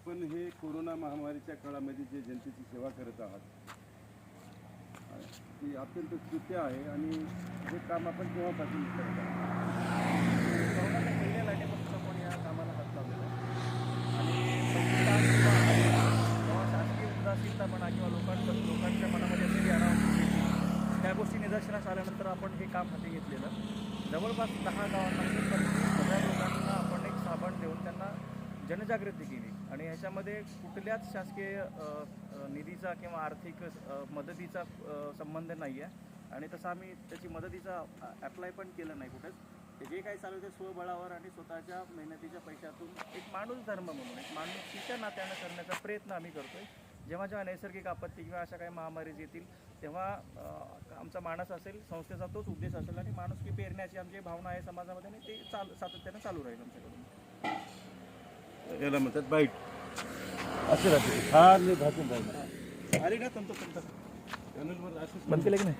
आपण हे कोरोना महामारीच्या काळामध्ये जे जनतेची सेवा करत आहात ती अत्यंत स्तुत्य आहे आणि हे काम आपण केव्हापासून करत आहात? कोरोनाच्या पहिल्या लाटेपासून आपण या कामाला हात लावलेला आहे. आणि जेव्हा शासकीय उदासीनता म्हणा किंवा लोकांच्या मनामध्ये असलेली अनावश्यक त्या गोष्टी निदर्शनास आल्यानंतर आपण हे काम हाती घेतलेलं. जवळपास 10 गावांना 25,000 लोकांना आपण एक साबण देऊन त्यांना जनजागृती केली. आणि ह्याच्यामध्ये कुठल्याच शासकीय निधीचा किंवा आर्थिक मदतीचा संबंध नाही आहे. आणि तसं आम्ही त्याची मदतीचा ॲप्लाय पण केलं नाही कुठेच. ते जे काही चालू ते स्वबळावर आणि स्वतःच्या मेहनतीच्या पैशातून एक माणूस धर्म म्हणून एक माणुसकीच्या नात्यानं करण्याचा प्रयत्न आम्ही करतोय. जेव्हा जेव्हा नैसर्गिक आपत्ती किंवा अशा काही महामारी येतील तेव्हा आमचा मानस असेल, संस्थेचा तोच उद्देश असेल आणि माणुसकी पेरण्याची आमची भावना आहे समाजामध्ये आणि ते सातत्यानं चालू राहील आमच्याकडून. याला म्हणतात बाईट असे राहते छान भाषण राहिलं. अरे ना तुमचं चॅनलवर असंच बंद केलं की नाही?